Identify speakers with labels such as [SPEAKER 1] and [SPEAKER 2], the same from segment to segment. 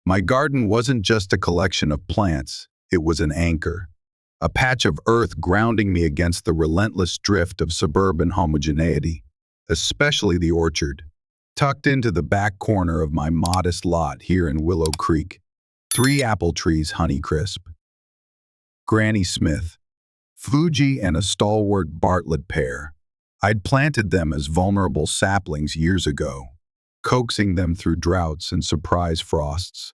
[SPEAKER 1] My garden wasn't just a collection of plants, it was an anchor, a patch of earth grounding me against the relentless drift of suburban homogeneity, especially the orchard, tucked into the back corner of my modest lot here in Willow Creek. 3 apple trees, Honeycrisp, Granny Smith, Fuji, and a stalwart Bartlett pear. I'd planted them as vulnerable saplings years ago, coaxing them through droughts and surprise frosts.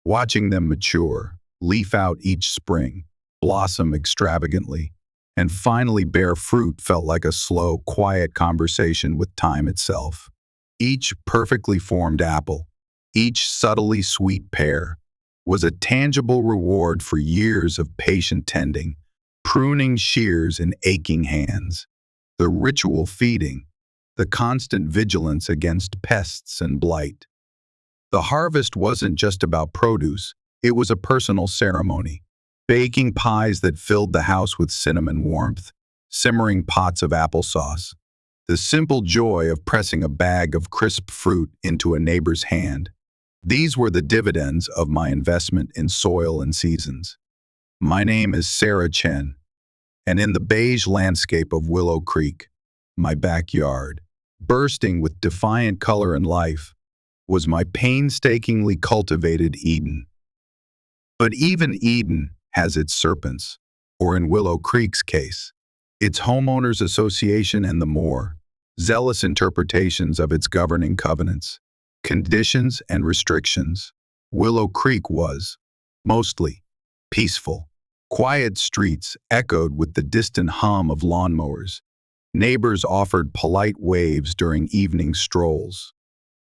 [SPEAKER 1] Watching them mature, leaf out each spring, blossom extravagantly, and finally bear fruit felt like a slow, quiet conversation with time itself. Each perfectly formed apple, each subtly sweet pear, was a tangible reward for years of patient tending, pruning shears and aching hands. The ritual feeding, the constant vigilance against pests and blight. The harvest wasn't just about produce, it was a personal ceremony. Baking pies that filled the house with cinnamon warmth, simmering pots of applesauce. The simple joy of pressing a bag of crisp fruit into a neighbor's hand. These were the dividends of my investment in soil and seasons. My name is Sarah Chen, and in the beige landscape of Willow Creek, my backyard, bursting with defiant color and life, was my painstakingly cultivated Eden. But even Eden has its serpents, or in Willow Creek's case, its homeowners association and the more zealous interpretations of its governing covenants, conditions, and restrictions. Willow Creek was, mostly, peaceful. Quiet streets echoed with the distant hum of lawnmowers. Neighbors offered polite waves during evening strolls.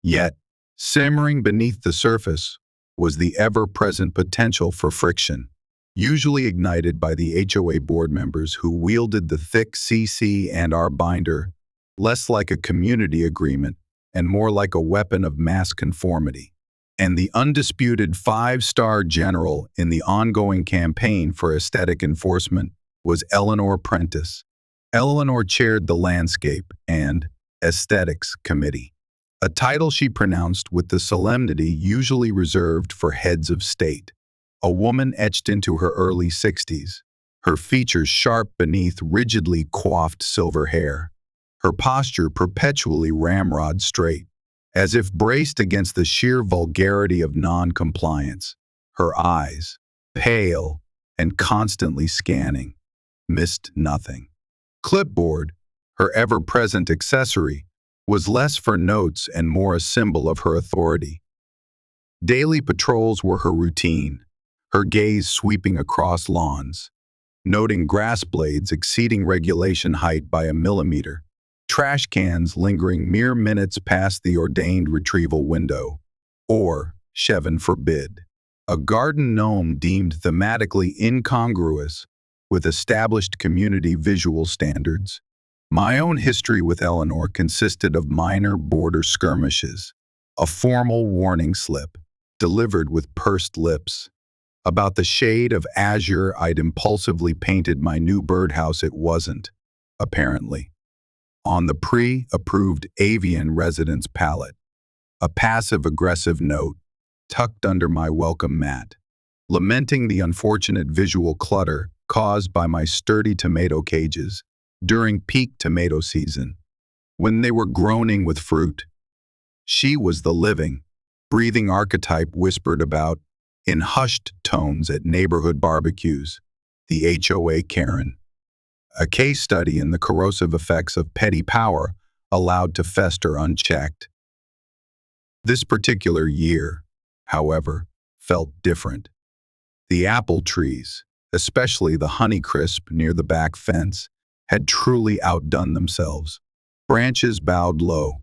[SPEAKER 1] Yet, simmering beneath the surface was the ever-present potential for friction, usually ignited by the HOA board members who wielded the thick CC&R binder, less like a community agreement and more like a weapon of mass conformity. And the undisputed 5-star general in the ongoing campaign for aesthetic enforcement was Eleanor Prentice. Eleanor chaired the Landscape and Aesthetics Committee, a title she pronounced with the solemnity usually reserved for heads of state. A woman etched into her early 60s, her features sharp beneath rigidly coiffed silver hair, her posture perpetually ramrod straight, as if braced against the sheer vulgarity of non-compliance. Her eyes, pale and constantly scanning, missed nothing. Clipboard, her ever-present accessory, was less for notes and more a symbol of her authority. Daily patrols were her routine, her gaze sweeping across lawns, noting grass blades exceeding regulation height by a millimeter, trash cans lingering mere minutes past the ordained retrieval window, or, Shevan forbid, a garden gnome deemed thematically incongruous with established community visual standards. My own history with Eleanor consisted of minor border skirmishes, a formal warning slip, delivered with pursed lips. About the shade of azure I'd impulsively painted my new birdhouse it wasn't, apparently. On the pre-approved avian residence palette, a passive-aggressive note tucked under my welcome mat, lamenting the unfortunate visual clutter caused by my sturdy tomato cages during peak tomato season, when they were groaning with fruit. She was the living, breathing archetype whispered about in hushed tones at neighborhood barbecues, the HOA Karen, a case study in the corrosive effects of petty power allowed to fester unchecked. This particular year, however, felt different. The apple trees, especially the Honeycrisp near the back fence, had truly outdone themselves. Branches bowed low,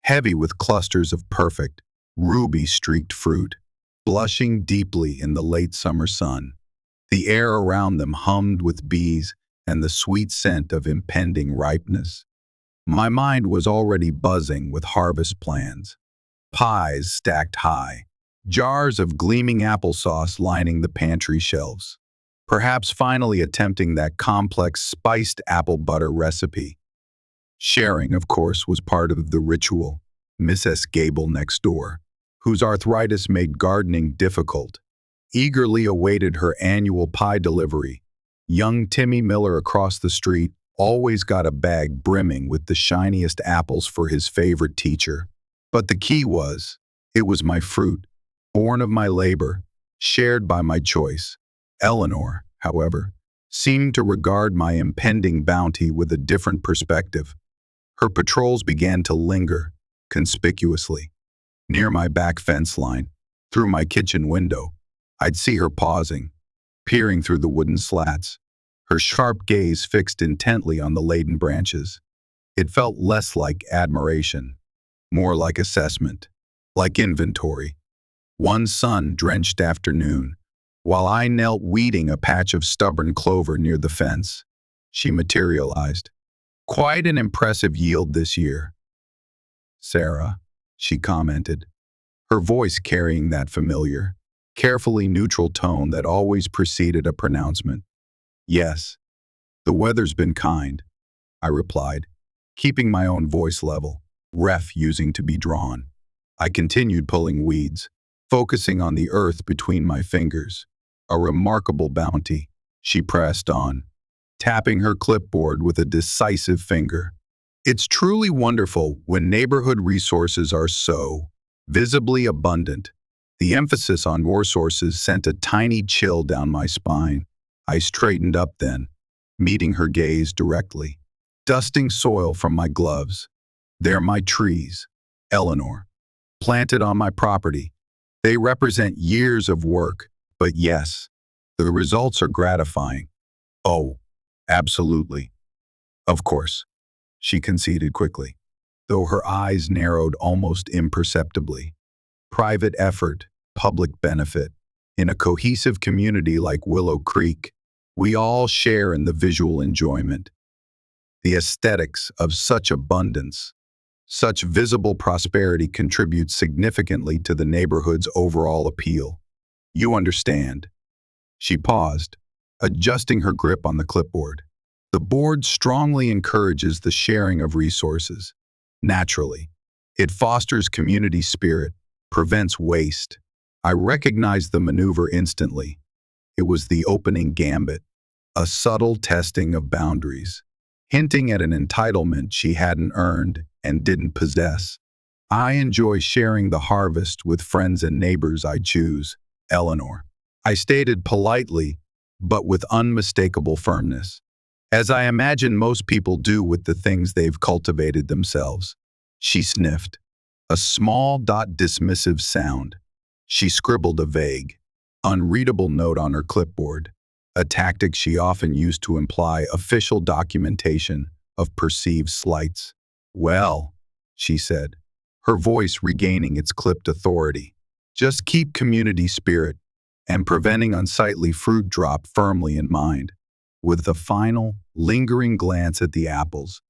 [SPEAKER 1] heavy with clusters of perfect, ruby-streaked fruit, blushing deeply in the late summer sun. The air around them hummed with bees and the sweet scent of impending ripeness. My mind was already buzzing with harvest plans. Pies stacked high, jars of gleaming applesauce lining the pantry shelves. Perhaps finally attempting that complex spiced apple butter recipe. Sharing, of course, was part of the ritual. Mrs. Gable next door, whose arthritis made gardening difficult, eagerly awaited her annual pie delivery. Young Timmy Miller across the street always got a bag brimming with the shiniest apples for his favorite teacher. But the key was, it was my fruit, born of my labor, shared by my choice. Eleanor, however, seemed to regard my impending bounty with a different perspective. Her patrols began to linger, conspicuously. Near my back fence line, through my kitchen window, I'd see her pausing, peering through the wooden slats, her sharp gaze fixed intently on the laden branches. It felt less like admiration, more like assessment, like inventory. One sun-drenched afternoon, while I knelt weeding a patch of stubborn clover near the fence, she materialized. Quite an impressive yield this year. Sarah, she commented, her voice carrying that familiar, carefully neutral tone that always preceded a pronouncement. Yes, the weather's been kind, I replied, keeping my own voice level, ref using to be drawn. I continued pulling weeds, focusing on the earth between my fingers. A remarkable bounty, she pressed on, tapping her clipboard with a decisive finger. It's truly wonderful when neighborhood resources are so visibly abundant. The emphasis on resources sent a tiny chill down my spine. I straightened up then, meeting her gaze directly, dusting soil from my gloves. They're my trees, Eleanor, planted on my property. They represent years of work, but yes, the results are gratifying. Oh, absolutely. Of course, she conceded quickly, though her eyes narrowed almost imperceptibly. Private effort, public benefit. In a cohesive community like Willow Creek, we all share in the visual enjoyment. The aesthetics of such abundance, such visible prosperity contributes significantly to the neighborhood's overall appeal. You understand. She paused, adjusting her grip on the clipboard. The board strongly encourages the sharing of resources. Naturally, it fosters community spirit, prevents waste. I recognized the maneuver instantly. It was the opening gambit, a subtle testing of boundaries, hinting at an entitlement she hadn't earned and didn't possess. I enjoy sharing the harvest with friends and neighbors I choose, Eleanor. I stated politely, but with unmistakable firmness, as I imagine most people do with the things they've cultivated themselves. She sniffed, a small dismissive sound. She scribbled a vague, unreadable note on her clipboard, a tactic she often used to imply official documentation of perceived slights. Well, she said, her voice regaining its clipped authority, just keep community spirit and preventing unsightly fruit drop firmly in mind. With a final, lingering glance at the apples,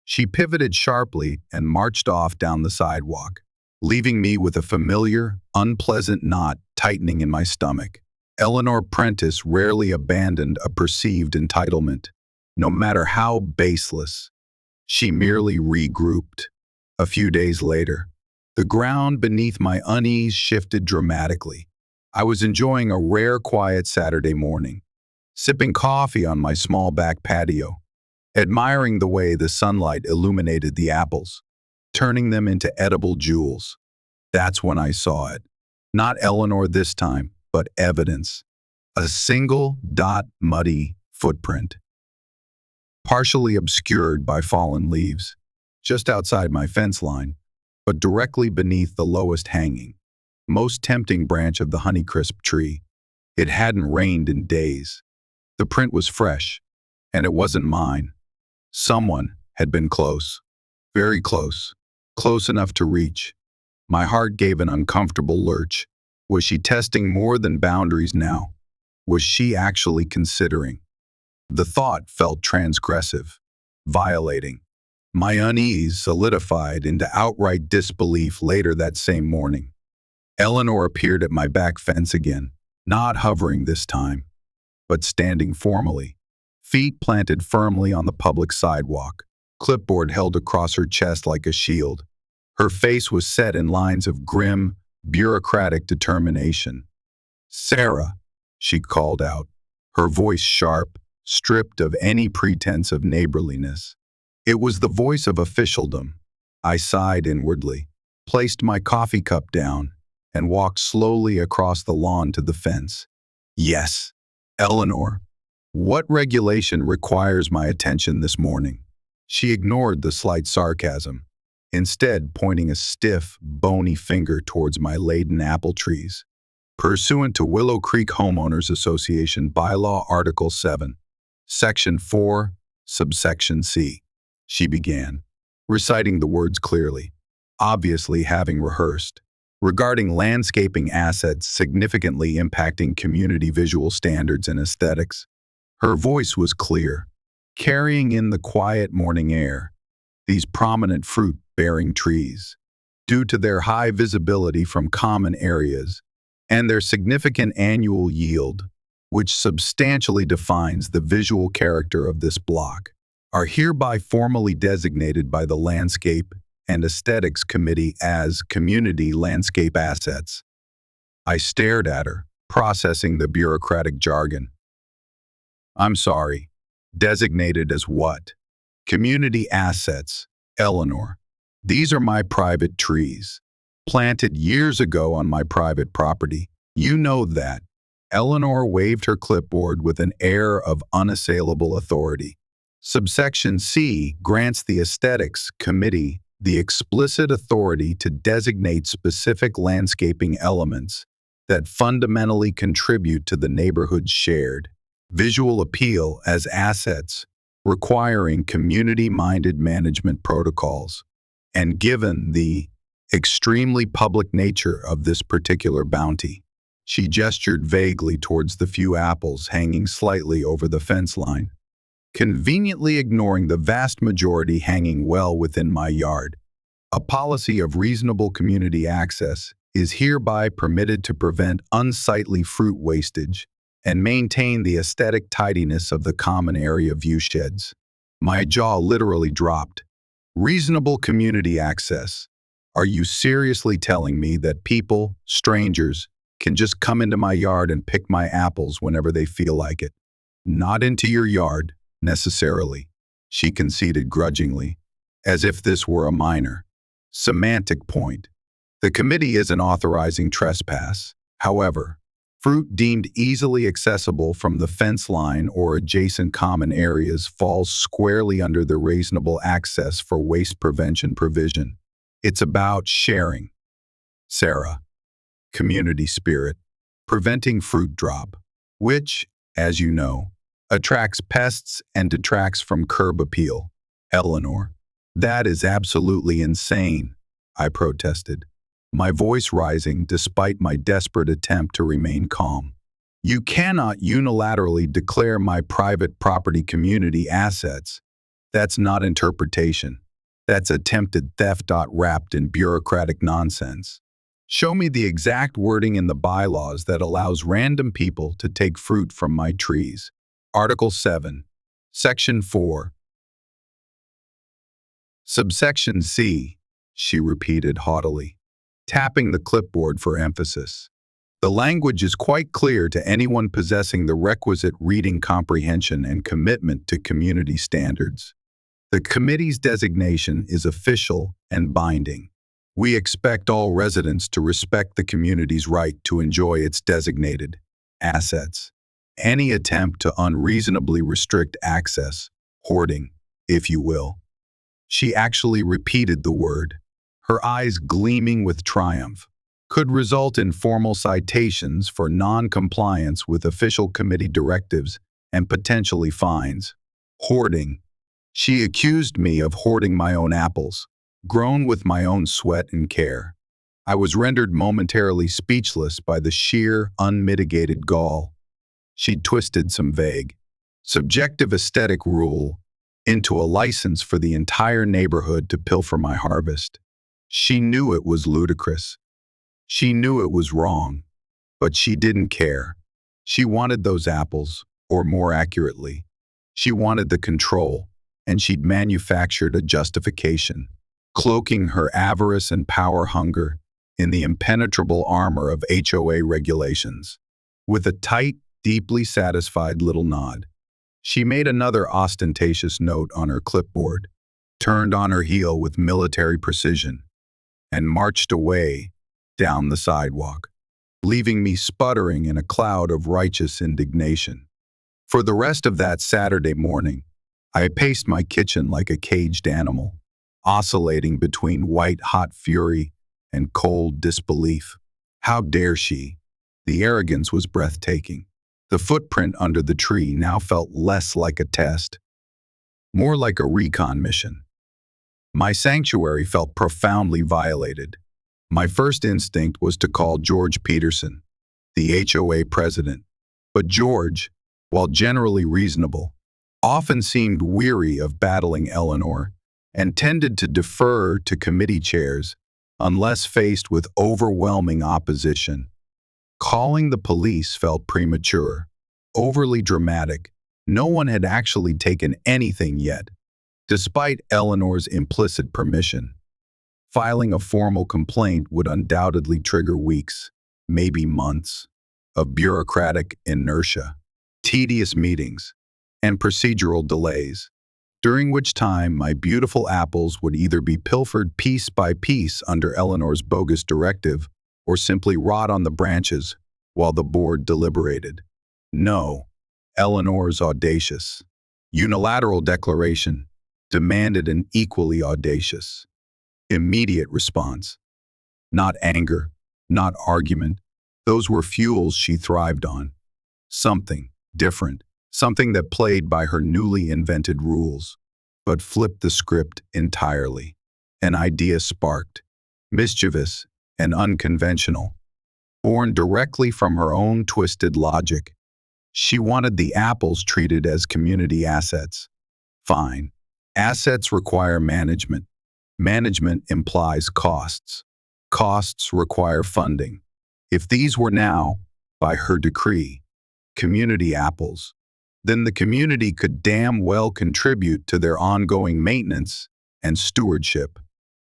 [SPEAKER 1] she pivoted sharply and marched off down the sidewalk, leaving me with a familiar, unpleasant knot tightening in my stomach. Eleanor Prentice rarely abandoned a perceived entitlement, no matter how baseless. She merely regrouped. A few days later, the ground beneath my unease shifted dramatically. I was enjoying a rare quiet Saturday morning, sipping coffee on my small back patio, admiring the way the sunlight illuminated the apples, turning them into edible jewels. That's when I saw it. Not Eleanor this time, but evidence. A single muddy footprint, partially obscured by fallen leaves, just outside my fence line, but directly beneath the lowest hanging, most tempting branch of the Honeycrisp tree. It hadn't rained in days. The print was fresh, and it wasn't mine. Someone had been close, very close, close enough to reach. My heart gave an uncomfortable lurch. Was she testing more than boundaries now? Was she actually considering? The thought felt transgressive, violating. My unease solidified into outright disbelief later that same morning. Eleanor appeared at my back fence again, not hovering this time, but standing formally, feet planted firmly on the public sidewalk, clipboard held across her chest like a shield. Her face was set in lines of grim, bureaucratic determination. "Sarah," she called out, her voice sharp, stripped of any pretense of neighborliness. It was the voice of officialdom. I sighed inwardly, placed my coffee cup down, and walked slowly across the lawn to the fence. "Yes, Eleanor, what regulation requires my attention this morning?" She ignored the slight sarcasm, instead pointing a stiff, bony finger towards my laden apple trees. "Pursuant to Willow Creek Homeowners Association Bylaw Article 7, Section 4, Subsection C," she began, reciting the words clearly, obviously having rehearsed, "regarding landscaping assets significantly impacting community visual standards and aesthetics." Her voice was clear, carrying in the quiet morning air. These prominent fruit-bearing trees, due to their high visibility from common areas and their significant annual yield, which substantially defines the visual character of this block, are hereby formally designated by the Landscape and Aesthetics Committee as community landscape assets. I stared at her, processing the bureaucratic jargon. "I'm sorry. Designated as what?" "Community assets, Eleanor. These are my private trees, planted years ago on my private property. You know that." Eleanor waved her clipboard with an air of unassailable authority. Subsection C grants the Aesthetics Committee the explicit authority to designate specific landscaping elements that fundamentally contribute to the neighborhood's shared visual appeal as assets, requiring community-minded management protocols. And given the extremely public nature of this particular bounty, she gestured vaguely towards the few apples hanging slightly over the fence line, conveniently ignoring the vast majority hanging well within my yard. "A policy of reasonable community access is hereby permitted to prevent unsightly fruit wastage and maintain the aesthetic tidiness of the common area viewsheds." My jaw literally dropped. Reasonable community access? Are you seriously telling me that people, strangers, can just come into my yard and pick my apples whenever they feel like it? "Not into your yard, necessarily," she conceded grudgingly, as if this were a minor semantic point. "The committee isn't authorizing trespass. However, fruit deemed easily accessible from the fence line or adjacent common areas falls squarely under the reasonable access for waste prevention provision. It's about sharing, Sarah, community spirit, preventing fruit drop, which, as you know, attracts pests and detracts from curb appeal." "Eleanor, that is absolutely insane," I protested, my voice rising despite my desperate attempt to remain calm. "You cannot unilaterally declare my private property community assets. That's not interpretation. That's attempted theft wrapped in bureaucratic nonsense. Show me the exact wording in the bylaws that allows random people to take fruit from my trees." Article 7, Section 4. Subsection C, she repeated haughtily, tapping the clipboard for emphasis. "The language is quite clear to anyone possessing the requisite reading comprehension and commitment to community standards. The committee's designation is official and binding. We expect all residents to respect the community's right to enjoy its designated assets. Any attempt to unreasonably restrict access, hoarding, if you will." She actually repeated the word, her eyes gleaming with triumph, "could result in formal citations for non-compliance with official committee directives and potentially fines. Hoarding. She accused me of hoarding my own apples, grown with my own sweat and care. I was rendered momentarily speechless by the sheer, unmitigated gall. She'd twisted some vague, subjective aesthetic rule into a license for the entire neighborhood to pilfer my harvest. She knew it was ludicrous. She knew it was wrong, but she didn't care. She wanted those apples, or more accurately, she wanted the control, and she'd manufactured a justification, cloaking her avarice and power hunger in the impenetrable armor of HOA regulations. With a tight, deeply satisfied little nod, she made another ostentatious note on her clipboard, turned on her heel with military precision, and marched away down the sidewalk, leaving me sputtering in a cloud of righteous indignation. For the rest of that Saturday morning, I paced my kitchen like a caged animal, oscillating between white-hot fury and cold disbelief. How dare she? The arrogance was breathtaking. The footprint under the tree now felt less like a test, more like a recon mission. My sanctuary felt profoundly violated. My first instinct was to call George Peterson, the HOA president. But George, while generally reasonable, often seemed weary of battling Eleanor and tended to defer to committee chairs unless faced with overwhelming opposition. Calling the police felt premature, overly dramatic. No one had actually taken anything yet, despite Eleanor's implicit permission. Filing a formal complaint would undoubtedly trigger weeks, maybe months, of bureaucratic inertia, tedious meetings, and procedural delays, during which time my beautiful apples would either be pilfered piece by piece under Eleanor's bogus directive or simply rot on the branches while the board deliberated. No, Eleanor's audacious, unilateral declaration demanded an equally audacious, immediate response. Not anger, not argument. Those were fuels she thrived on. Something different, something that played by her newly invented rules, but flipped the script entirely. An idea sparked, mischievous and unconventional, born directly from her own twisted logic. She wanted the apples treated as community assets. Fine. Assets require management. Management implies costs. Costs require funding. If these were now, by her decree, community apples, then the community could damn well contribute to their ongoing maintenance and stewardship.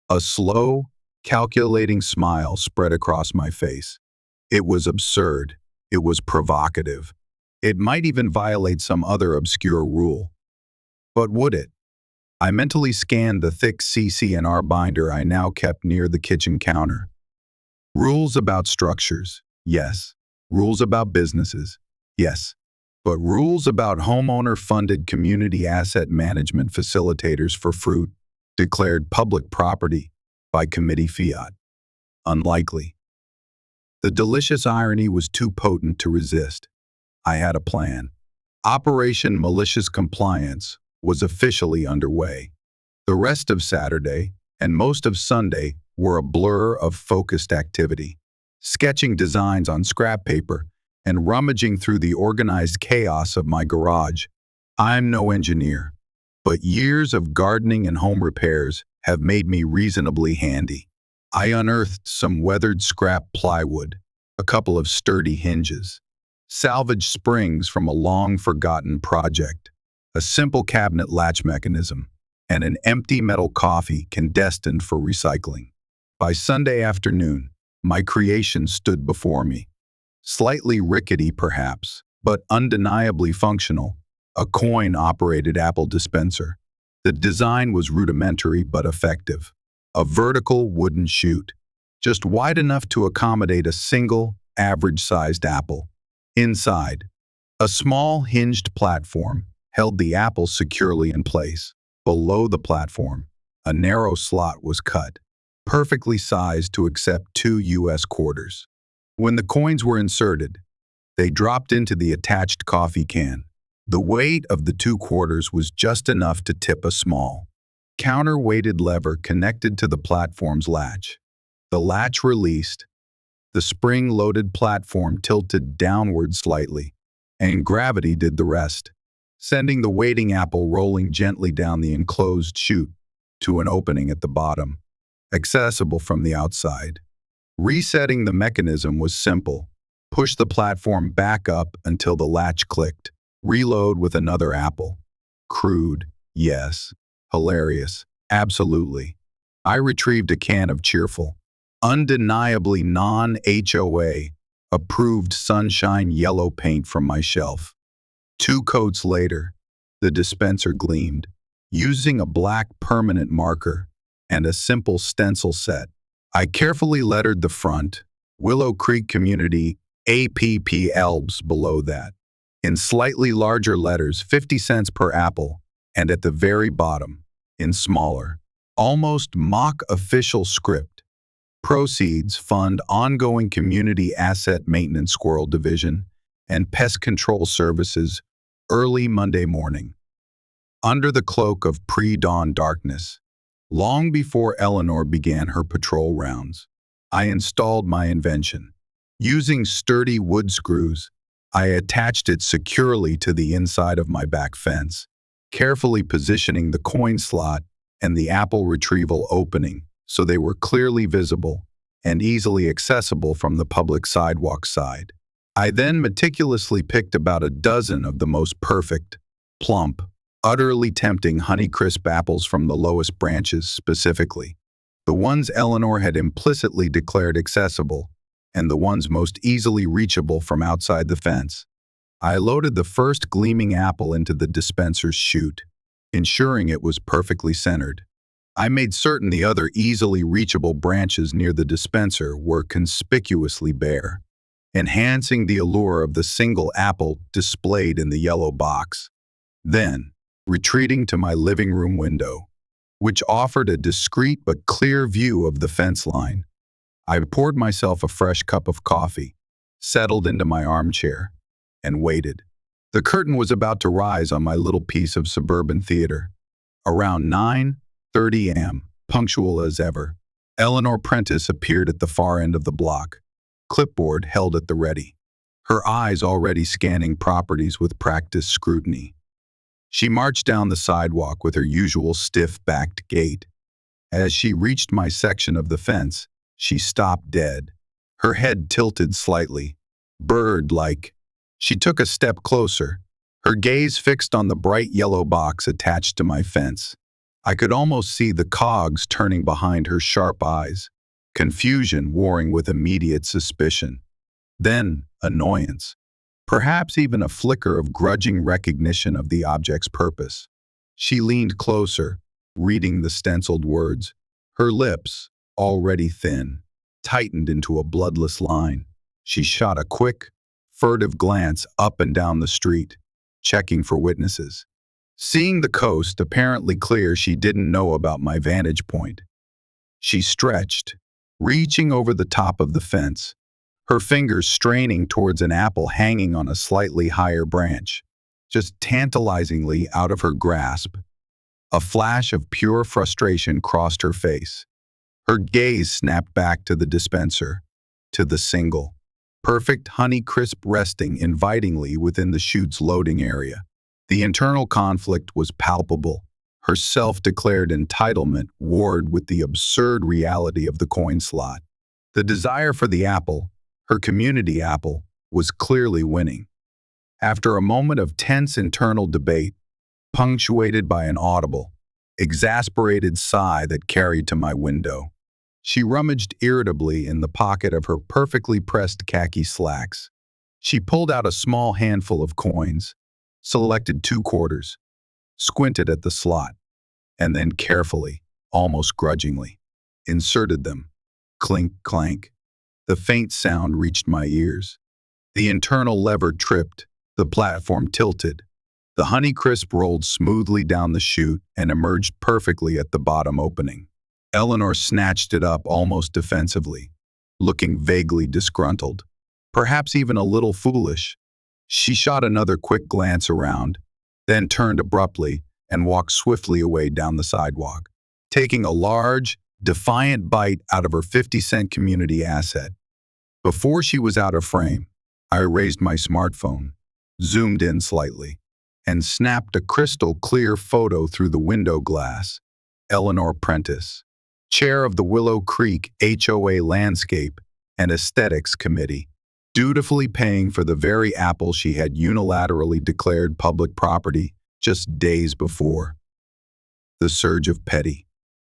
[SPEAKER 1] A slow, calculating smile spread across my face. It was absurd. It was provocative. It might even violate some other obscure rule. But would it? I mentally scanned the thick CC&R binder I now kept near the kitchen counter. Rules about structures, yes. Rules about businesses, yes. But rules about homeowner-funded community asset management facilitators for fruit, declared public property by committee fiat. Unlikely. The delicious irony was too potent to resist. I had a plan. Operation Malicious Compliance was officially underway. The rest of Saturday and most of Sunday were a blur of focused activity, sketching designs on scrap paper and rummaging through the organized chaos of my garage. I'm no engineer, but years of gardening and home repairs have made me reasonably handy. I unearthed some weathered scrap plywood, a couple of sturdy hinges, salvaged springs from a long-forgotten project, a simple cabinet latch mechanism, and an empty metal coffee can destined for recycling. By Sunday afternoon, my creation stood before me. Slightly rickety, perhaps, but undeniably functional, a coin-operated Apple dispenser. The design was rudimentary but effective. A vertical wooden chute, just wide enough to accommodate a single, average-sized apple. Inside, a small hinged platform held the apple securely in place. Below the platform, a narrow slot was cut, perfectly sized to accept 2 US quarters. When the coins were inserted, they dropped into the attached coffee can. The weight of the 2 quarters was just enough to tip a small, counterweighted lever connected to the platform's latch. The latch released, the spring-loaded platform tilted downward slightly, and gravity did the rest, sending the waiting apple rolling gently down the enclosed chute to an opening at the bottom, accessible from the outside. Resetting the mechanism was simple. Push the platform back up until the latch clicked. Reload with another apple. Crude, yes. Hilarious, absolutely. I retrieved a can of cheerful, undeniably non-HOA approved sunshine yellow paint from my shelf. 2 coats later, the dispenser gleamed, using a black permanent marker and a simple stencil set. I carefully lettered the front, Willow Creek Community, APP Elbs below that, in slightly larger letters, 50 cents per apple, and at the very bottom, in smaller, almost mock official script, proceeds fund ongoing community asset maintenance squirrel division and pest control services early Monday morning. Under the cloak of pre-dawn darkness, long before Eleanor began her patrol rounds, I installed my invention. Using sturdy wood screws, I attached it securely to the inside of my back fence, carefully positioning the coin slot and the apple retrieval opening so they were clearly visible and easily accessible from the public sidewalk side. I then meticulously picked about a dozen of the most perfect, plump, utterly tempting Honeycrisp apples from the lowest branches specifically, the ones Eleanor had implicitly declared accessible, and the ones most easily reachable from outside the fence. I loaded the first gleaming apple into the dispenser's chute, ensuring it was perfectly centered. I made certain the other easily reachable branches near the dispenser were conspicuously bare, enhancing the allure of the single apple displayed in the yellow box. Then, retreating to my living room window, which offered a discreet but clear view of the fence line, I poured myself a fresh cup of coffee, settled into my armchair, and waited. The curtain was about to rise on my little piece of suburban theater. Around 9:30 a.m., punctual as ever, Eleanor Prentice appeared at the far end of the block, clipboard held at the ready, her eyes already scanning properties with practiced scrutiny. She marched down the sidewalk with her usual stiff-backed gait. As she reached my section of the fence, she stopped dead, her head tilted slightly, bird-like. She took a step closer, her gaze fixed on the bright yellow box attached to my fence. I could almost see the cogs turning behind her sharp eyes, confusion warring with immediate suspicion. Then, annoyance. Perhaps even a flicker of grudging recognition of the object's purpose. She leaned closer, reading the stenciled words. Her lips, already thin, tightened into a bloodless line. She shot a quick, furtive glance up and down the street, checking for witnesses. Seeing the coast apparently clear, she didn't know about my vantage point. She stretched, reaching over the top of the fence, her fingers straining towards an apple hanging on a slightly higher branch, just tantalizingly out of her grasp. A flash of pure frustration crossed her face. Her gaze snapped back to the dispenser, to the single, perfect Honeycrisp resting invitingly within the chute's loading area. The internal conflict was palpable. Her self-declared entitlement warred with the absurd reality of the coin slot. The desire for the apple, her community apple, was clearly winning. After a moment of tense internal debate, punctuated by an audible, exasperated sigh that carried to my window, she rummaged irritably in the pocket of her perfectly pressed khaki slacks. She pulled out a small handful of coins, selected 2 quarters, squinted at the slot, and then carefully, almost grudgingly, inserted them. Clink, clank. The faint sound reached my ears. The internal lever tripped, the platform tilted. The Honeycrisp rolled smoothly down the chute and emerged perfectly at the bottom opening. Eleanor snatched it up almost defensively, looking vaguely disgruntled, perhaps even a little foolish. She shot another quick glance around, then turned abruptly and walked swiftly away down the sidewalk, taking a large, defiant bite out of her 50-cent community asset. Before she was out of frame, I raised my smartphone, zoomed in slightly, and snapped a crystal-clear photo through the window glass. Eleanor Prentice, chair of the Willow Creek HOA Landscape and Aesthetics Committee, dutifully paying for the very apple she had unilaterally declared public property just days before. The surge of petty,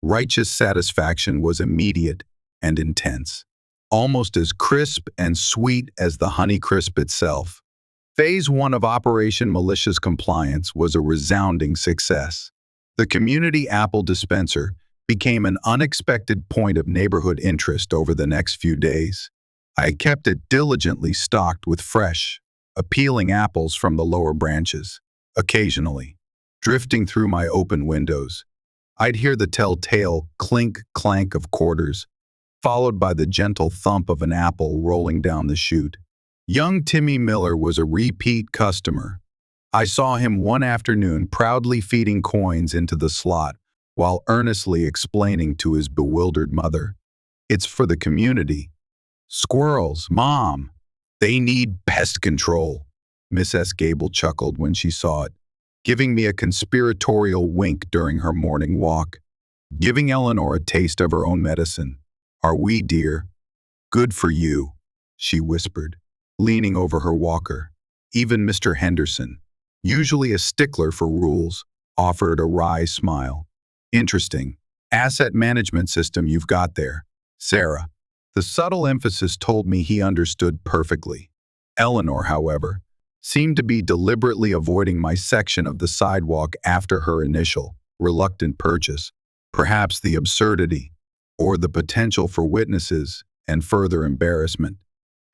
[SPEAKER 1] righteous satisfaction was immediate and intense, almost as crisp and sweet as the Honeycrisp itself. Phase 1 of Operation Malicious Compliance was a resounding success. The community apple dispenser became an unexpected point of neighborhood interest over the next few days. I kept it diligently stocked with fresh, appealing apples from the lower branches. Occasionally, drifting through my open windows, I'd hear the telltale clink-clank of quarters, followed by the gentle thump of an apple rolling down the chute. Young Timmy Miller was a repeat customer. I saw him one afternoon proudly feeding coins into the slot while earnestly explaining to his bewildered mother, "It's for the community. Squirrels, Mom. They need pest control." Miss S. Gable chuckled when she saw it, giving me a conspiratorial wink during her morning walk, giving Eleanor a taste of her own medicine. "Are we, dear? Good for you," she whispered, leaning over her walker. Even Mr. Henderson, usually a stickler for rules, offered a wry smile. "Interesting asset management system you've got there, Sarah." The subtle emphasis told me he understood perfectly. Eleanor, however, seemed to be deliberately avoiding my section of the sidewalk after her initial, reluctant purchase. Perhaps the absurdity, or the potential for witnesses and further embarrassment,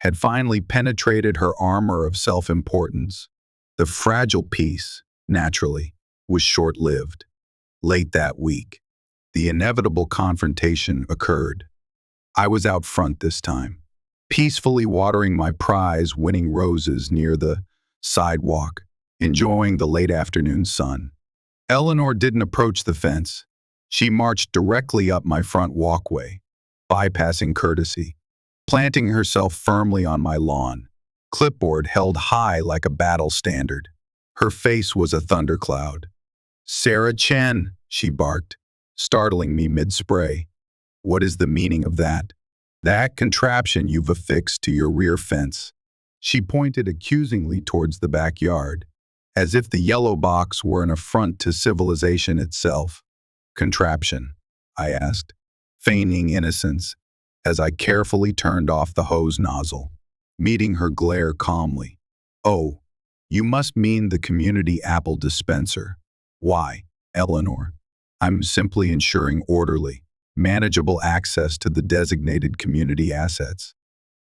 [SPEAKER 1] had finally penetrated her armor of self-importance. The fragile peace, naturally, was short-lived. Late that week, the inevitable confrontation occurred. I was out front this time, peacefully watering my prize-winning roses near the sidewalk, enjoying the late afternoon sun. Eleanor didn't approach the fence. She marched directly up my front walkway, bypassing courtesy, planting herself firmly on my lawn, clipboard held high like a battle standard. Her face was a thundercloud. "Sarah Chen," she barked, startling me mid-spray. "What is the meaning of that? That contraption you've affixed to your rear fence." She pointed accusingly towards the backyard, as if the yellow box were an affront to civilization itself. "Contraption?" I asked, feigning innocence, as I carefully turned off the hose nozzle, meeting her glare calmly. "Oh, you must mean the community apple dispenser. Why, Eleanor, I'm simply ensuring orderly, manageable access to the designated community assets.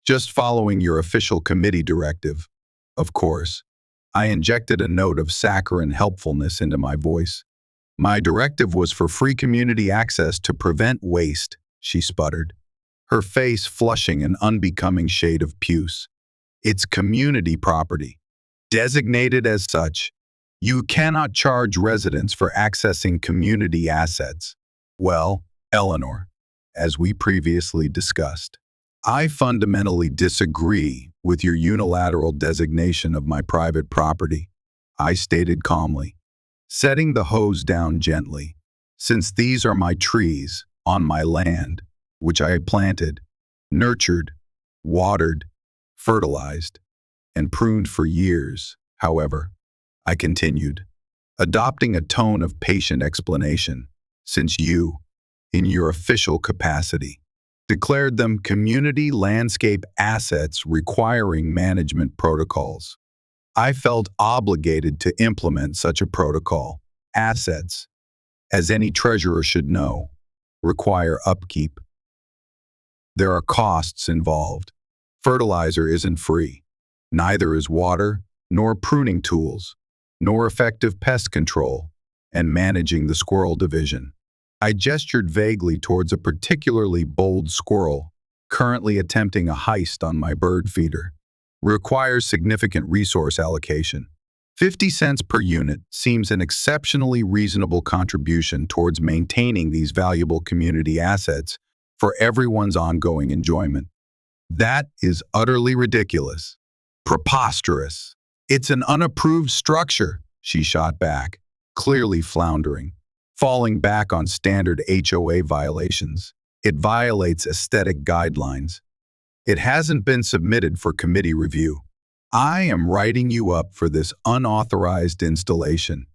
[SPEAKER 1] Just following your official committee directive." Of course, I injected a note of saccharine helpfulness into my voice. "My directive was for free community access to prevent waste," she sputtered, her face flushing an unbecoming shade of puce. "It's community property, designated as such. You cannot charge residents for accessing community assets." "Well, Eleanor, as we previously discussed, I fundamentally disagree with your unilateral designation of my private property," I stated calmly, setting the hose down gently, "since these are my trees on my land, which I planted, nurtured, watered, fertilized, and pruned for years. However," I continued, adopting a tone of patient explanation, "since you, in your official capacity, declared them community landscape assets requiring management protocols, I felt obligated to implement such a protocol. Assets, as any treasurer should know, require upkeep. There are costs involved. Fertilizer isn't free. Neither is water, nor pruning tools, nor effective pest control, and managing the squirrel division." I gestured vaguely towards a particularly bold squirrel, currently attempting a heist on my bird feeder. "Requires significant resource allocation. 50 cents per unit seems an exceptionally reasonable contribution towards maintaining these valuable community assets for everyone's ongoing enjoyment." "That is utterly ridiculous. Preposterous. It's an unapproved structure," she shot back, clearly floundering, falling back on standard HOA violations. "It violates aesthetic guidelines. It hasn't been submitted for committee review. I am writing you up for this unauthorized installation.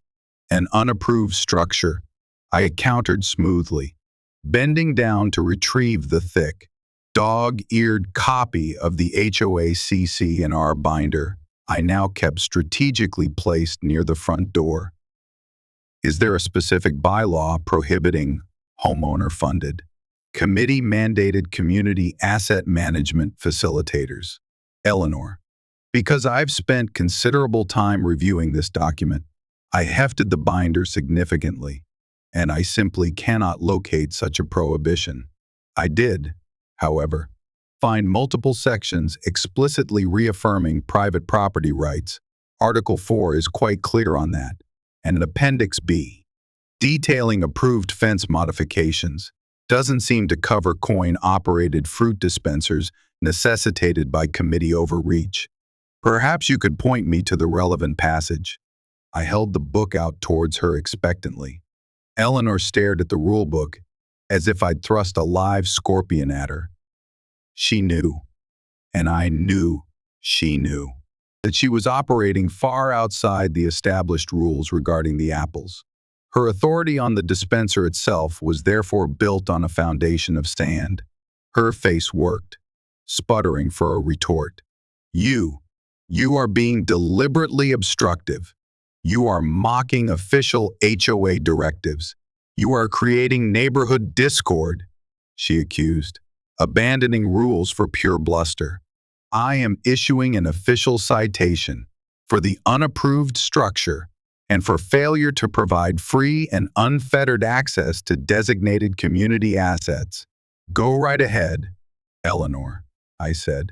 [SPEAKER 1] An unapproved structure," I countered smoothly, bending down to retrieve the thick, dog-eared copy of the HOA CC&R binder I now kept strategically placed near the front door. Is there a specific bylaw prohibiting homeowner-funded, committee-mandated community asset management facilitators? Eleanor. Because I've spent considerable time reviewing this document, I hefted the binder significantly, and I simply cannot locate such a prohibition. I did, however, find multiple sections explicitly reaffirming private property rights. Article 4 is quite clear on that, and Appendix B, detailing approved fence modifications, doesn't seem to cover coin-operated fruit dispensers necessitated by committee overreach. Perhaps you could point me to the relevant passage. I held the book out towards her expectantly. Eleanor stared at the rulebook as if I'd thrust a live scorpion at her. She knew, and I knew she knew, that she was operating far outside the established rules regarding the apples. Her authority on the dispenser itself was therefore built on a foundation of sand. Her face worked, sputtering for a retort. You are being deliberately obstructive. You are mocking official HOA directives. You are creating neighborhood discord, she accused, abandoning rules for pure bluster. I am issuing an official citation for the unapproved structure and for failure to provide free and unfettered access to designated community assets. Go right ahead, Eleanor, I said,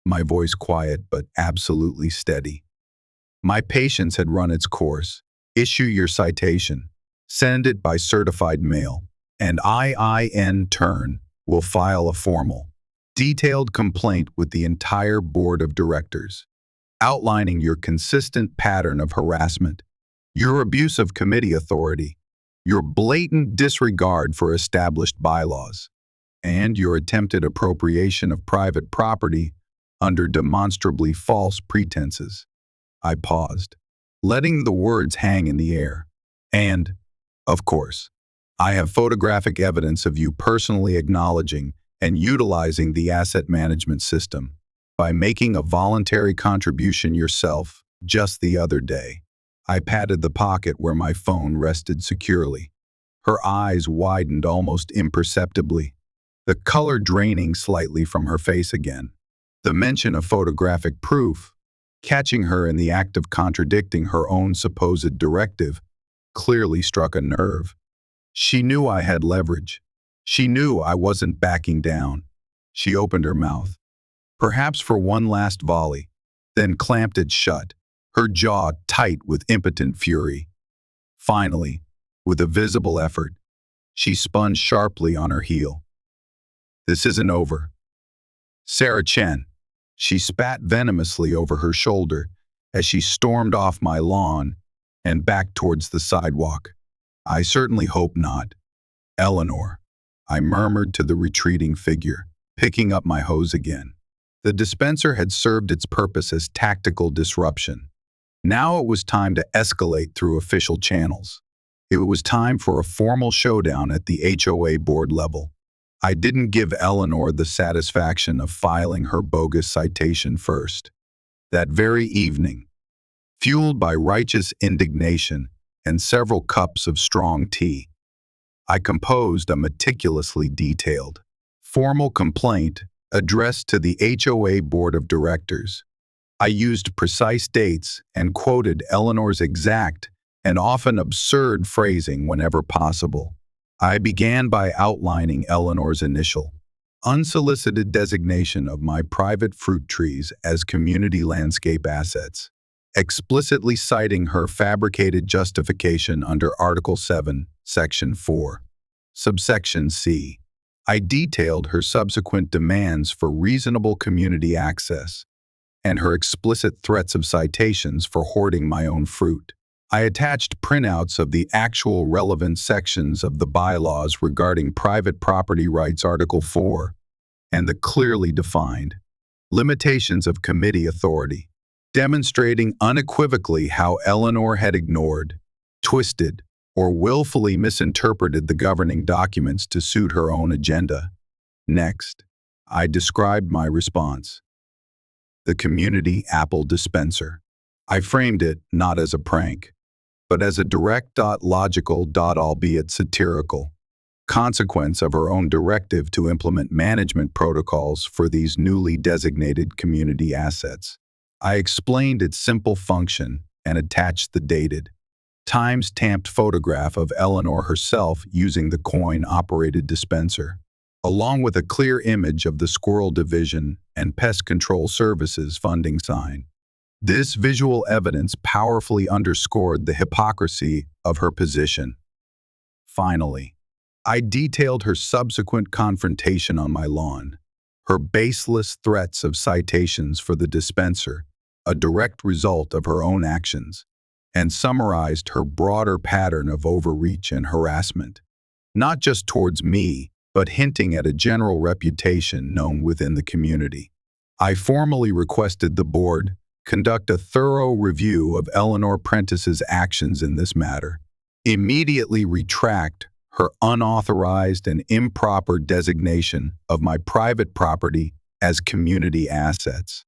[SPEAKER 1] my voice quiet but absolutely steady. My patience had run its course. Issue your citation. Send it by certified mail, and I, in turn, will file a formal, detailed complaint with the entire board of directors, outlining your consistent pattern of harassment, your abuse of committee authority, your blatant disregard for established bylaws, and your attempted appropriation of private property under demonstrably false pretenses. I paused, letting the words hang in the air. And, of course, I have photographic evidence of you personally acknowledging and utilizing the asset management system by making a voluntary contribution yourself just the other day. I patted the pocket where my phone rested securely. Her eyes widened almost imperceptibly, the color draining slightly from her face again. The mention of photographic proof, catching her in the act of contradicting her own supposed directive, clearly struck a nerve. She knew I had leverage. She knew I wasn't backing down. She opened her mouth, perhaps for one last volley, then clamped it shut, her jaw tight with impotent fury. Finally, with a visible effort, she spun sharply on her heel. This isn't over. Sarah Chen. She spat venomously over her shoulder as she stormed off my lawn and back towards the sidewalk. I certainly hope not. Eleanor, I murmured to the retreating figure, picking up my hose again. The dispenser had served its purpose as tactical disruption. Now it was time to escalate through official channels. It was time for a formal showdown at the HOA board level. I didn't give Eleanor the satisfaction of filing her bogus citation first. That very evening, fueled by righteous indignation and several cups of strong tea, I composed a meticulously detailed, formal complaint addressed to the HOA Board of Directors. I used precise dates and quoted Eleanor's exact and often absurd phrasing whenever possible. I began by outlining Eleanor's initial, unsolicited designation of my private fruit trees as community landscape assets, explicitly citing her fabricated justification under Article 7, Section 4, Subsection C. I detailed her subsequent demands for reasonable community access and her explicit threats of citations for hoarding my own fruit. I attached printouts of the actual relevant sections of the bylaws regarding private property rights, Article 4, and the clearly defined limitations of committee authority, demonstrating unequivocally how Eleanor had ignored, twisted, or willfully misinterpreted the governing documents to suit her own agenda. Next, I described my response. The community apple dispenser. I framed it not as a prank, but as a direct, logical, albeit satirical, consequence of her own directive to implement management protocols for these newly designated community assets. I explained its simple function and attached the dated, time-stamped photograph of Eleanor herself using the coin-operated dispenser, along with a clear image of the Squirrel Division and Pest Control Services funding sign. This visual evidence powerfully underscored the hypocrisy of her position. Finally, I detailed her subsequent confrontation on my lawn, her baseless threats of citations for the dispenser, a direct result of her own actions, and summarized her broader pattern of overreach and harassment, not just towards me, but hinting at a general reputation known within the community. I formally requested the board conduct a thorough review of Eleanor Prentice's actions in this matter, immediately retract her unauthorized and improper designation of my private property as community assets,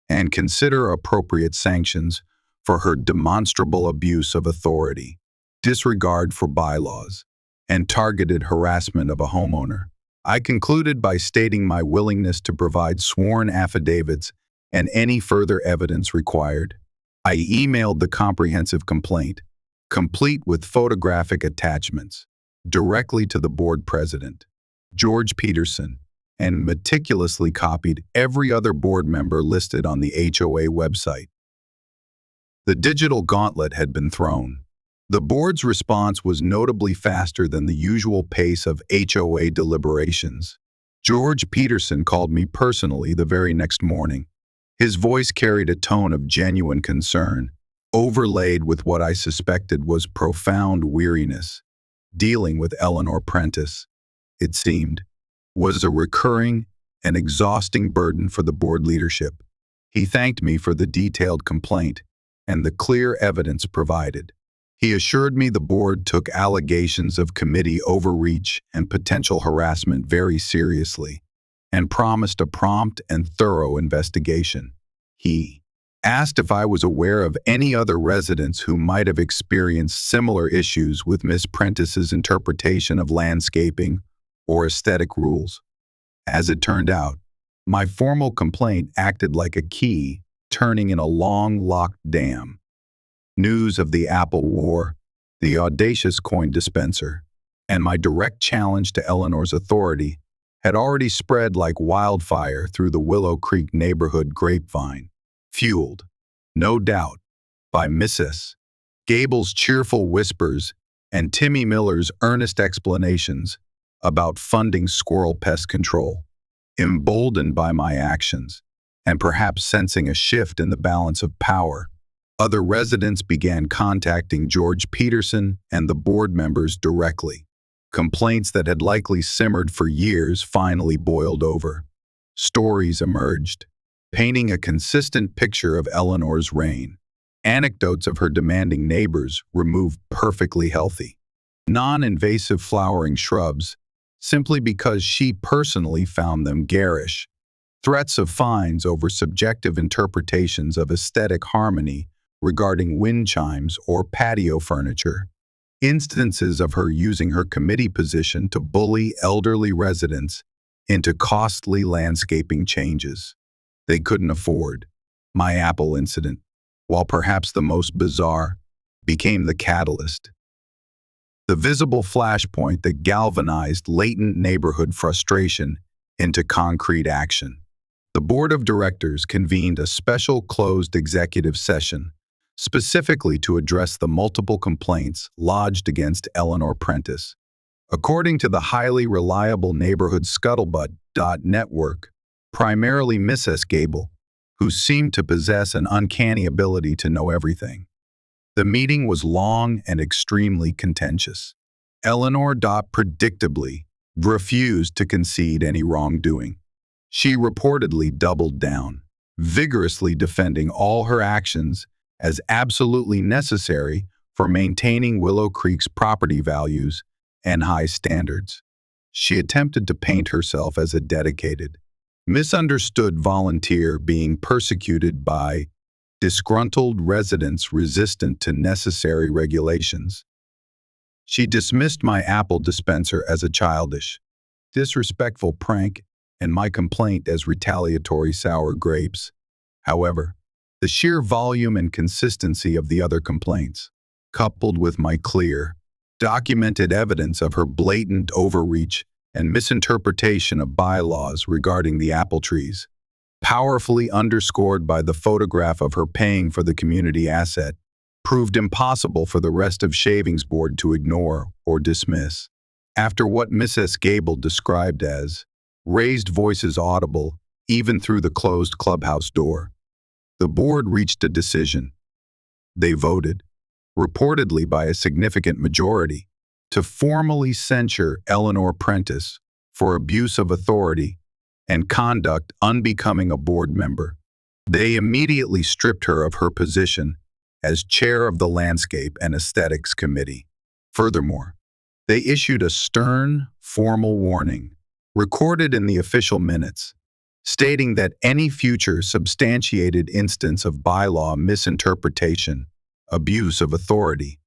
[SPEAKER 1] and consider appropriate sanctions for her demonstrable abuse of authority, disregard for bylaws, and targeted harassment of a homeowner. I concluded by stating my willingness to provide sworn affidavits and any further evidence required. I emailed the comprehensive complaint, complete with photographic attachments, directly to the board president, George Peterson, and meticulously copied every other board member listed on the HOA website. The digital gauntlet had been thrown. The board's response was notably faster than the usual pace of HOA deliberations. George Peterson called me personally the very next morning. His voice carried a tone of genuine concern, overlaid with what I suspected was profound weariness. Dealing with Eleanor Prentice, it seemed, was a recurring and exhausting burden for the board leadership. He thanked me for the detailed complaint and the clear evidence provided. He assured me the board took allegations of committee overreach and potential harassment very seriously, and promised a prompt and thorough investigation. He asked if I was aware of any other residents who might have experienced similar issues with Miss Prentice's interpretation of landscaping or aesthetic rules. As it turned out, my formal complaint acted like a key turning in a long locked dam. News of the Apple War, the audacious coin dispenser, and my direct challenge to Eleanor's authority had already spread like wildfire through the Willow Creek neighborhood grapevine, fueled, no doubt, by Mrs. Gable's cheerful whispers and Timmy Miller's earnest explanations about funding squirrel pest control. Emboldened by my actions, and perhaps sensing a shift in the balance of power, other residents began contacting George Peterson and the board members directly. Complaints that had likely simmered for years finally boiled over. Stories emerged, painting a consistent picture of Eleanor's reign. Anecdotes of her demanding neighbors removed perfectly healthy, non-invasive flowering shrubs simply because she personally found them garish. Threats of fines over subjective interpretations of aesthetic harmony regarding wind chimes or patio furniture. Instances of her using her committee position to bully elderly residents into costly landscaping changes they couldn't afford. My Apple incident, while perhaps the most bizarre, became the catalyst. The visible flashpoint that galvanized latent neighborhood frustration into concrete action. The board of directors convened a special closed executive session specifically to address the multiple complaints lodged against Eleanor Prentice. According to the highly reliable neighborhood scuttlebutt network, primarily Mrs. Gable, who seemed to possess an uncanny ability to know everything. The meeting was long and extremely contentious. Eleanor predictably refused to concede any wrongdoing. She reportedly doubled down, vigorously defending all her actions as absolutely necessary for maintaining Willow Creek's property values and high standards. She attempted to paint herself as a dedicated, Misunderstood volunteer being persecuted by disgruntled residents resistant to necessary regulations. She dismissed my apple dispenser as a childish, disrespectful prank and my complaint as retaliatory sour grapes. However, the sheer volume and consistency of the other complaints, coupled with my clear, documented evidence of her blatant overreach and misinterpretation of bylaws regarding the apple trees, powerfully underscored by the photograph of her paying for the community asset, proved impossible for the rest of Shavings Board to ignore or dismiss. After what Mrs. Gable described as raised voices audible even through the closed clubhouse door, the board reached a decision. They voted, reportedly by a significant majority, to formally censure Eleanor Prentice for abuse of authority and conduct unbecoming a board member. They immediately stripped her of her position as chair of the Landscape and Aesthetics Committee. Furthermore, they issued a stern, formal warning, recorded in the official minutes, stating that any future substantiated instance of bylaw misinterpretation, abuse of authority,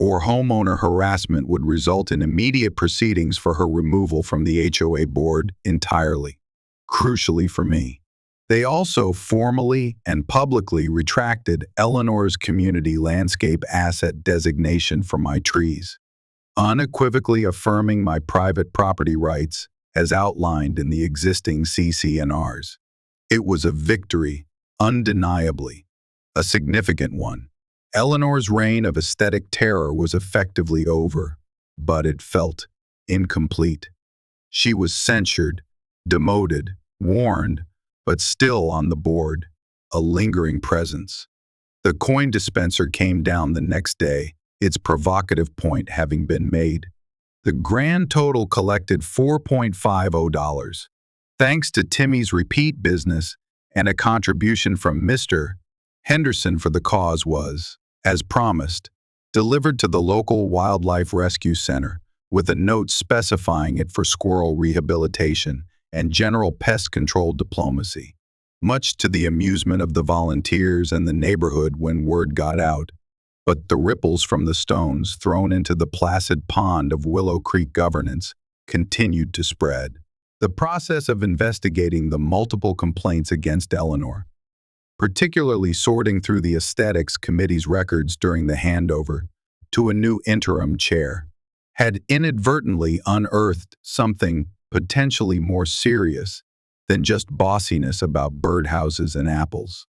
[SPEAKER 1] or homeowner harassment would result in immediate proceedings for her removal from the HOA board entirely. Crucially for me, they also formally and publicly retracted Eleanor's community landscape asset designation for my trees, unequivocally affirming my private property rights as outlined in the existing CC&Rs. It was a victory, undeniably, a significant one. Eleanor's reign of aesthetic terror was effectively over, but it felt incomplete. She was censured, demoted, warned, but still on the board, a lingering presence. The coin dispenser came down the next day, its provocative point having been made. The grand total collected $4.50, thanks to Timmy's repeat business and a contribution from Mr. Henderson for the cause was, as promised, delivered to the local Wildlife Rescue Center with a note specifying it for squirrel rehabilitation and general pest control diplomacy. Much to the amusement of the volunteers and the neighborhood when word got out, but the ripples from the stones thrown into the placid pond of Willow Creek governance continued to spread. The process of investigating the multiple complaints against Eleanor, particularly sorting through the Aesthetics Committee's records during the handover to a new interim chair, had inadvertently unearthed something potentially more serious than just bossiness about birdhouses and apples.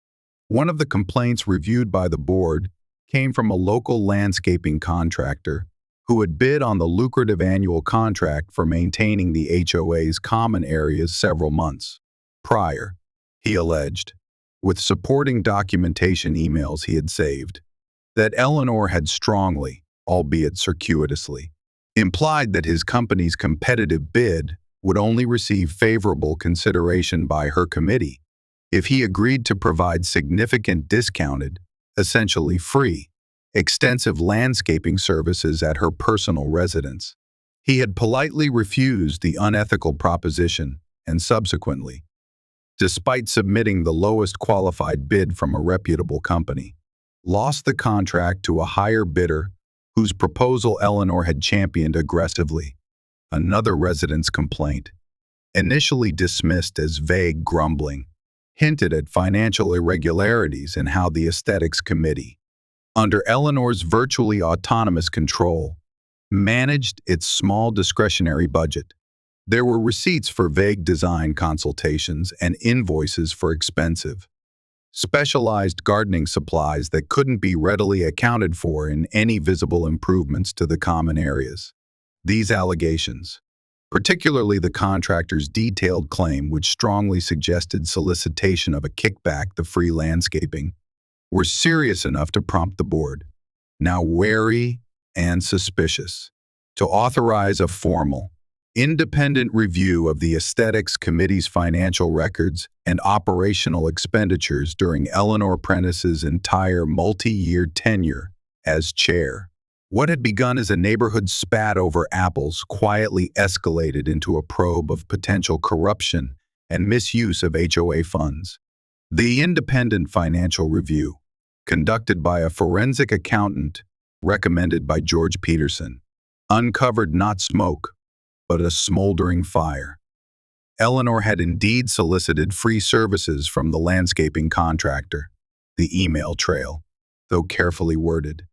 [SPEAKER 1] One of the complaints reviewed by the board came from a local landscaping contractor who had bid on the lucrative annual contract for maintaining the HOA's common areas several months prior, he alleged, with supporting documentation emails he had saved, that Eleanor had strongly, albeit circuitously, implied that his company's competitive bid would only receive favorable consideration by her committee if he agreed to provide significant discounted, essentially free, extensive landscaping services at her personal residence. He had politely refused the unethical proposition and subsequently, despite submitting the lowest qualified bid from a reputable company, lost the contract to a higher bidder whose proposal Eleanor had championed aggressively. Another resident's complaint, initially dismissed as vague grumbling, hinted at financial irregularities in how the Aesthetics Committee, under Eleanor's virtually autonomous control, managed its small discretionary budget. There were receipts for vague design consultations and invoices for expensive, specialized gardening supplies that couldn't be readily accounted for in any visible improvements to the common areas. These allegations, particularly the contractor's detailed claim which strongly suggested solicitation of a kickback to free landscaping, were serious enough to prompt the board, now wary and suspicious, to authorize a formal, independent review of the Aesthetics Committee's financial records and operational expenditures during Eleanor Prentice's entire multi-year tenure as chair. What had begun as a neighborhood spat over apples quietly escalated into a probe of potential corruption and misuse of HOA funds. The independent financial review, conducted by a forensic accountant recommended by George Peterson, uncovered not smoke, but a smoldering fire. Eleanor had indeed solicited free services from the landscaping contractor. The email trail, though carefully worded,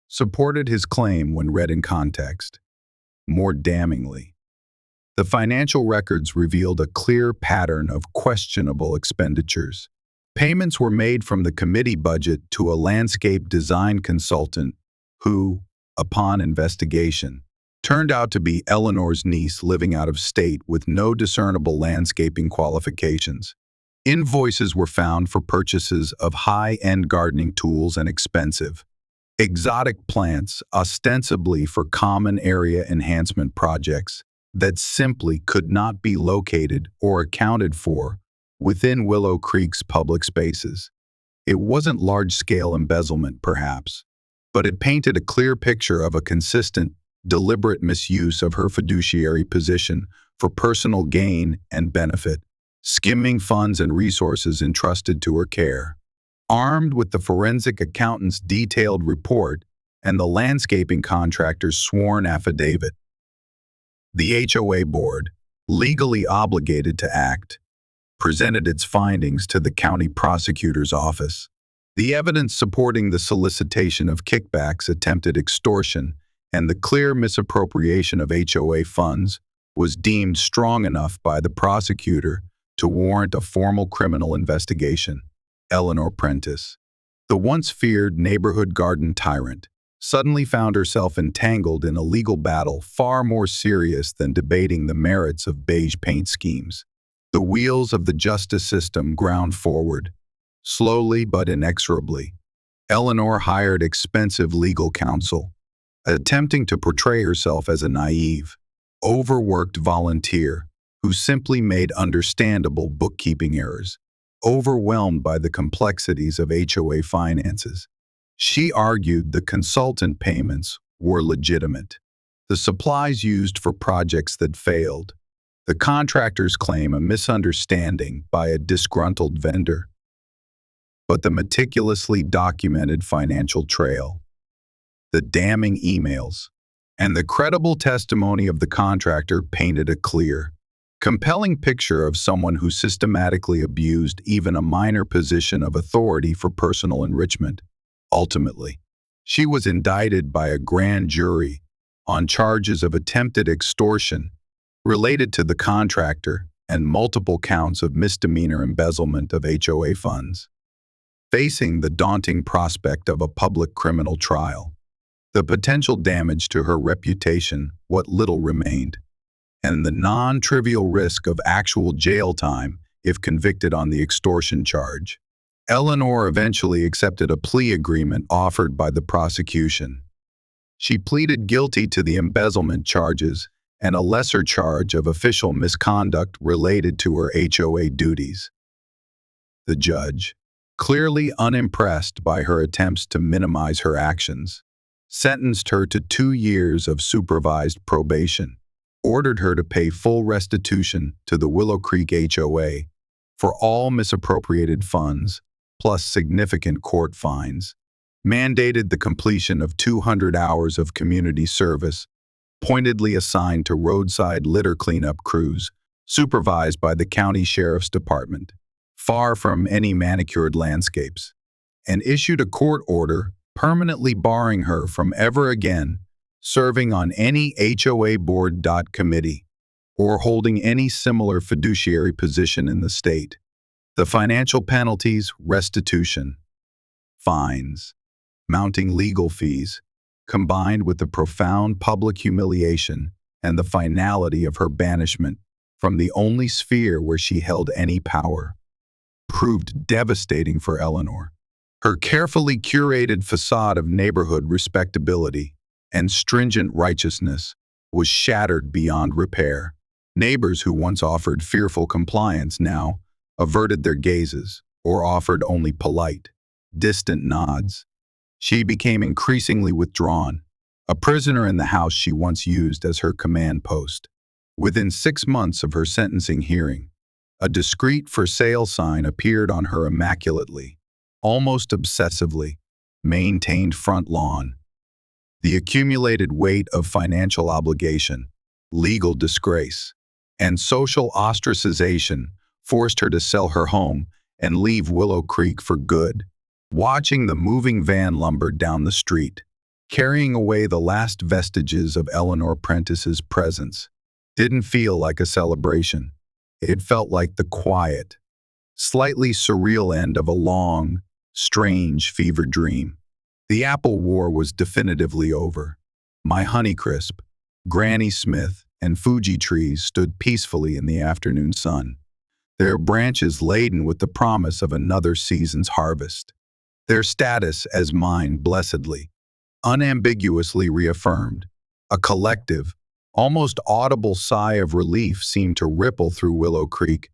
[SPEAKER 1] supported his claim when read in context. More damningly, the financial records revealed a clear pattern of questionable expenditures. Payments were made from the committee budget to a landscape design consultant who, upon investigation, turned out to be Eleanor's niece living out of state with no discernible landscaping qualifications. Invoices were found for purchases of high-end gardening tools and expensive, exotic plants, ostensibly for common area enhancement projects that simply could not be located or accounted for within Willow Creek's public spaces. It wasn't large-scale embezzlement, perhaps, but it painted a clear picture of a consistent, deliberate misuse of her fiduciary position for personal gain and benefit, skimming funds and resources entrusted to her care. Armed with the forensic accountant's detailed report and the landscaping contractor's sworn affidavit, the HOA board, legally obligated to act, presented its findings to the county prosecutor's office. The evidence supporting the solicitation of kickbacks, attempted extortion, and the clear misappropriation of HOA funds was deemed strong enough by the prosecutor to warrant a formal criminal investigation. Eleanor Prentice, the once feared neighborhood garden tyrant, suddenly found herself entangled in a legal battle far more serious than debating the merits of beige paint schemes. The wheels of the justice system ground forward, slowly but inexorably. Eleanor hired expensive legal counsel, attempting to portray herself as a naive, overworked volunteer who simply made understandable bookkeeping errors. Overwhelmed by the complexities of HOA finances, she argued the consultant payments were legitimate, the supplies used for projects that failed, the contractor's claim a misunderstanding by a disgruntled vendor. But the meticulously documented financial trail, the damning emails, and the credible testimony of the contractor painted a clear, compelling picture of someone who systematically abused even a minor position of authority for personal enrichment. Ultimately, she was indicted by a grand jury on charges of attempted extortion related to the contractor and multiple counts of misdemeanor embezzlement of HOA funds. Facing the daunting prospect of a public criminal trial, the potential damage to her reputation, what little remained, and the non-trivial risk of actual jail time if convicted on the extortion charge, Eleanor eventually accepted a plea agreement offered by the prosecution. She pleaded guilty to the embezzlement charges and a lesser charge of official misconduct related to her HOA duties. The judge, clearly unimpressed by her attempts to minimize her actions, sentenced her to 2 years of supervised probation, ordered her to pay full restitution to the Willow Creek HOA for all misappropriated funds, plus significant court fines, mandated the completion of 200 hours of community service, pointedly assigned to roadside litter cleanup crews, supervised by the county sheriff's department, far from any manicured landscapes, and issued a court order permanently barring her from ever again serving on any HOA board committee or holding any similar fiduciary position in the state. The financial penalties, restitution, fines, mounting legal fees, combined with the profound public humiliation and the finality of her banishment from the only sphere where she held any power, proved devastating for Eleanor. Her carefully curated facade of neighborhood respectability and stringent righteousness was shattered beyond repair. Neighbors who once offered fearful compliance now averted their gazes or offered only polite, distant nods. She became increasingly withdrawn, a prisoner in the house she once used as her command post. Within 6 months of her sentencing hearing, a discreet for sale sign appeared on her immaculately, almost obsessively, maintained front lawn. The accumulated weight of financial obligation, legal disgrace, and social ostracization forced her to sell her home and leave Willow Creek for good. Watching the moving van lumber down the street, carrying away the last vestiges of Eleanor Prentice's presence, didn't feel like a celebration. It felt like the quiet, slightly surreal end of a long, strange fever dream. The Apple War was definitively over. My Honeycrisp, Granny Smith, and Fuji trees stood peacefully in the afternoon sun, their branches laden with the promise of another season's harvest. Their status as mine blessedly, unambiguously reaffirmed. A collective, almost audible sigh of relief seemed to ripple through Willow Creek.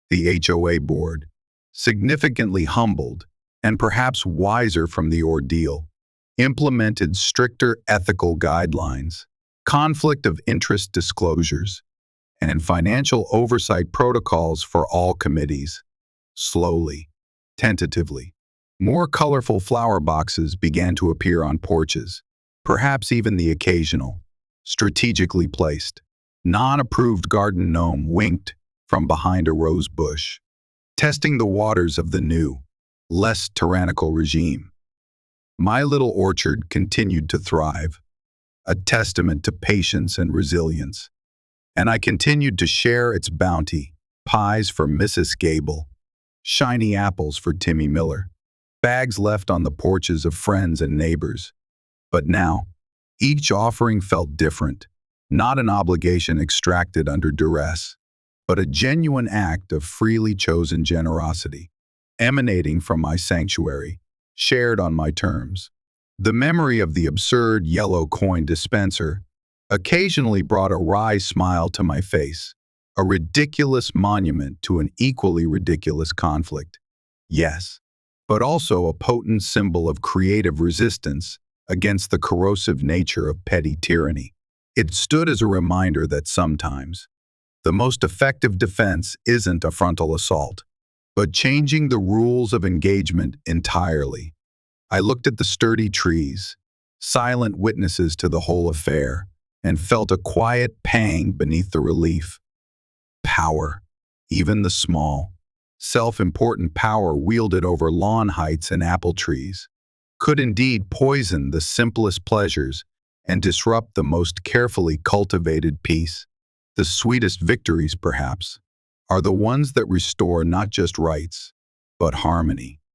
[SPEAKER 1] The HOA board, significantly humbled and perhaps wiser from the ordeal, implemented stricter ethical guidelines, conflict of interest disclosures, and financial oversight protocols for all committees. Slowly, tentatively, more colorful flower boxes began to appear on porches, perhaps even the occasional, strategically placed, non-approved garden gnome winked from behind a rose bush, testing the waters of the new, less tyrannical regime. My little orchard continued to thrive, a testament to patience and resilience, and I continued to share its bounty: pies for Mrs. Gable, shiny apples for Timmy Miller, bags left on the porches of friends and neighbors. But now, each offering felt different, not an obligation extracted under duress, but a genuine act of freely chosen generosity, emanating from my sanctuary, shared on my terms. The memory of the absurd yellow coin dispenser occasionally brought a wry smile to my face, a ridiculous monument to an equally ridiculous conflict. Yes, but also a potent symbol of creative resistance against the corrosive nature of petty tyranny. It stood as a reminder that sometimes the most effective defense isn't a frontal assault, but changing the rules of engagement entirely. I looked at the sturdy trees, silent witnesses to the whole affair, and felt a quiet pang beneath the relief. Power, even the small, self-important power wielded over lawn heights and apple trees, could indeed poison the simplest pleasures and disrupt the most carefully cultivated peace. The sweetest victories, perhaps, are the ones that restore not just rights, but harmony.